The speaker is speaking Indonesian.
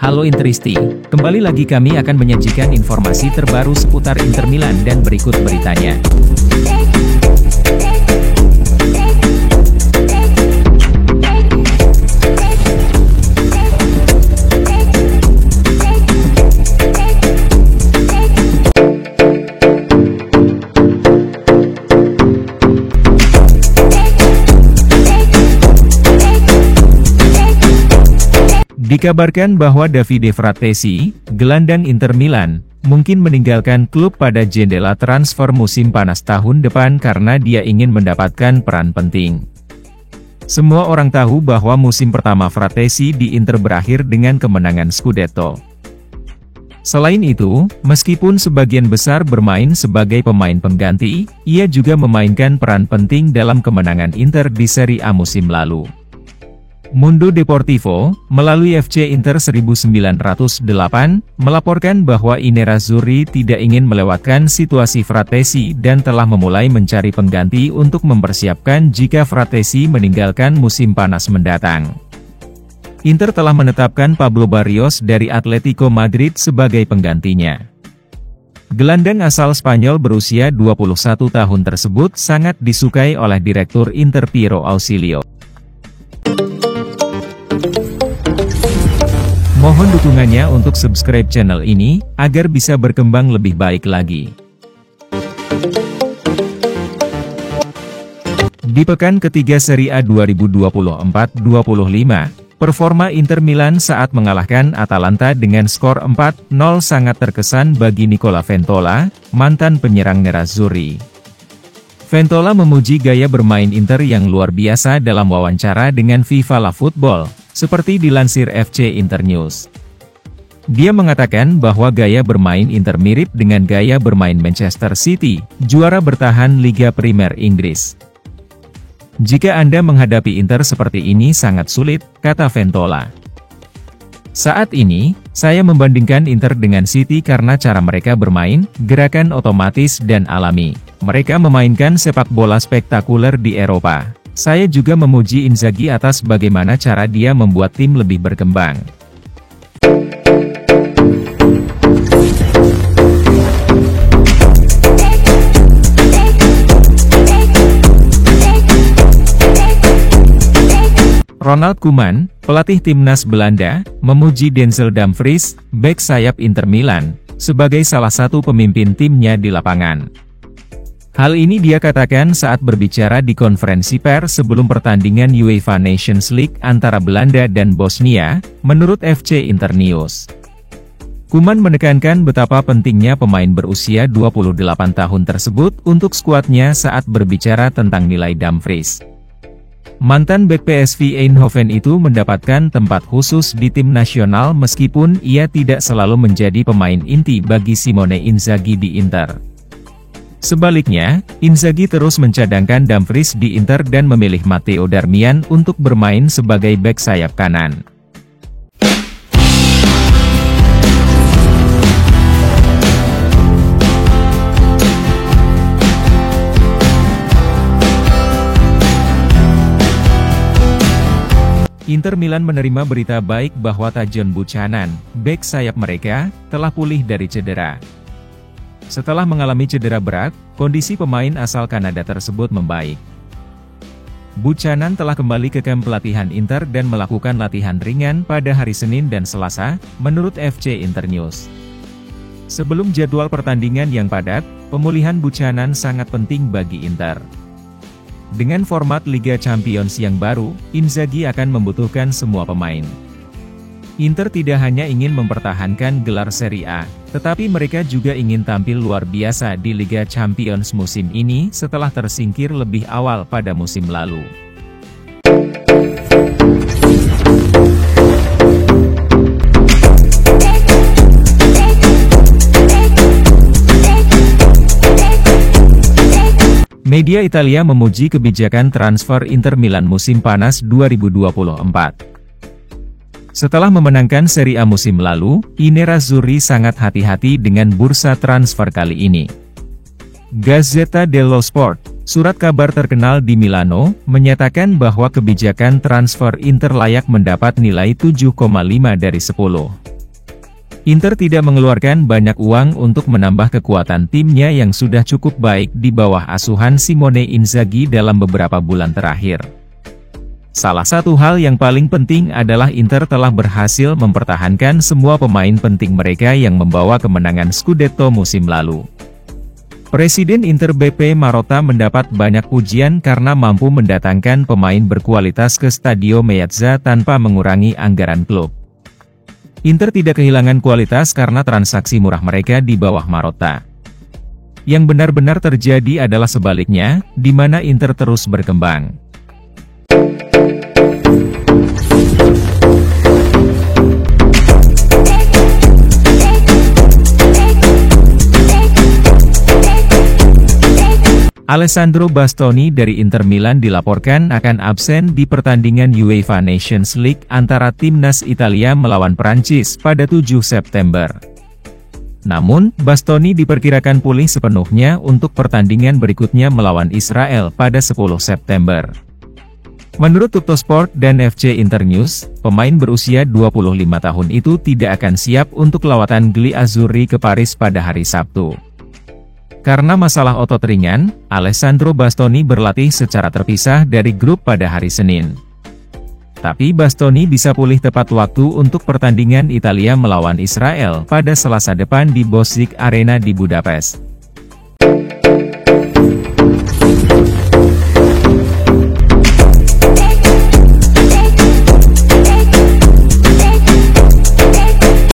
Halo Interisti, kembali lagi kami akan menyajikan informasi terbaru seputar Inter Milan dan berikut beritanya. Dikabarkan bahwa Davide Fratesi, gelandang Inter Milan, mungkin meninggalkan klub pada jendela transfer musim panas tahun depan karena dia ingin mendapatkan peran penting. Semua orang tahu bahwa musim pertama Fratesi di Inter berakhir dengan kemenangan Scudetto. Selain itu, meskipun sebagian besar bermain sebagai pemain pengganti, ia juga memainkan peran penting dalam kemenangan Inter di Serie A musim lalu. Mundo Deportivo, melalui FC Inter 1908, melaporkan bahwa I Nerazzurri tidak ingin melewatkan situasi Fratesi dan telah memulai mencari pengganti untuk mempersiapkan jika Fratesi meninggalkan musim panas mendatang. Inter telah menetapkan Pablo Barrios dari Atletico Madrid sebagai penggantinya. Gelandang asal Spanyol berusia 21 tahun tersebut sangat disukai oleh Direktur Inter Piero Ausilio. Mohon dukungannya untuk subscribe channel ini, agar bisa berkembang lebih baik lagi. Di pekan ketiga Serie A 2024-25, performa Inter Milan saat mengalahkan Atalanta dengan skor 4-0 sangat terkesan bagi Nicola Ventola, mantan penyerang Nerazzurri. Ventola memuji gaya bermain Inter yang luar biasa dalam wawancara dengan Viva La Football, seperti dilansir FC Internews. Dia mengatakan bahwa gaya bermain Inter mirip dengan gaya bermain Manchester City, juara bertahan Liga Primer Inggris. Jika Anda menghadapi Inter seperti ini sangat sulit, kata Ventola. Saat ini, saya membandingkan Inter dengan City karena cara mereka bermain, gerakan otomatis dan alami. Mereka memainkan sepak bola spektakuler di Eropa. Saya juga memuji Inzaghi atas bagaimana cara dia membuat tim lebih berkembang. Ronald Koeman, pelatih timnas Belanda, memuji Denzel Dumfries, bek sayap Inter Milan, sebagai salah satu pemimpin timnya di lapangan. Hal ini dia katakan saat berbicara di konferensi pers sebelum pertandingan UEFA Nations League antara Belanda dan Bosnia, menurut FC Internews. Koeman menekankan betapa pentingnya pemain berusia 28 tahun tersebut untuk skuadnya saat berbicara tentang nilai Dumfries. Mantan bek PSV Eindhoven itu mendapatkan tempat khusus di tim nasional meskipun ia tidak selalu menjadi pemain inti bagi Simone Inzaghi di Inter. Sebaliknya, Inzaghi terus mencadangkan Dumfries di Inter dan memilih Matteo Darmian untuk bermain sebagai bek sayap kanan. Inter Milan menerima berita baik bahwa Tajon Buchanan, bek sayap mereka, telah pulih dari cedera. Setelah mengalami cedera berat, kondisi pemain asal Kanada tersebut membaik. Buchanan telah kembali ke kamp pelatihan Inter dan melakukan latihan ringan pada hari Senin dan Selasa, menurut FC Internews. Sebelum jadwal pertandingan yang padat, pemulihan Buchanan sangat penting bagi Inter. Dengan format Liga Champions yang baru, Inzaghi akan membutuhkan semua pemain. Inter tidak hanya ingin mempertahankan gelar Serie A, tetapi mereka juga ingin tampil luar biasa di Liga Champions musim ini setelah tersingkir lebih awal pada musim lalu. Media Italia memuji kebijakan transfer Inter Milan musim panas 2024. Setelah memenangkan Serie A musim lalu, I Nerazzurri sangat hati-hati dengan bursa transfer kali ini. Gazzetta dello Sport, Surat kabar terkenal di Milano, menyatakan bahwa kebijakan transfer Inter layak mendapat nilai 7,5 dari 10. Inter tidak mengeluarkan banyak uang untuk menambah kekuatan timnya yang sudah cukup baik di bawah asuhan Simone Inzaghi dalam beberapa bulan terakhir. Salah satu hal yang paling penting adalah Inter telah berhasil mempertahankan semua pemain penting mereka yang membawa kemenangan Scudetto musim lalu. Presiden Inter BP Marotta mendapat banyak pujian karena mampu mendatangkan pemain berkualitas ke Stadio Meazza tanpa mengurangi anggaran klub. Inter tidak kehilangan kualitas karena transaksi murah mereka di bawah Marotta. Yang benar-benar terjadi adalah sebaliknya, di mana Inter terus berkembang. Alessandro Bastoni dari Inter Milan dilaporkan akan absen di pertandingan UEFA Nations League antara timnas Italia melawan Prancis pada 7 September. Namun, Bastoni diperkirakan pulih sepenuhnya untuk pertandingan berikutnya melawan Israel pada 10 September. Menurut Tuttosport dan FC Internews, pemain berusia 25 tahun itu tidak akan siap untuk lawatan Gli Azzurri ke Paris pada hari Sabtu. Karena masalah otot ringan, Alessandro Bastoni berlatih secara terpisah dari grup pada hari Senin. Tapi Bastoni bisa pulih tepat waktu untuk pertandingan Italia melawan Israel pada Selasa depan di Boschik Arena di Budapest.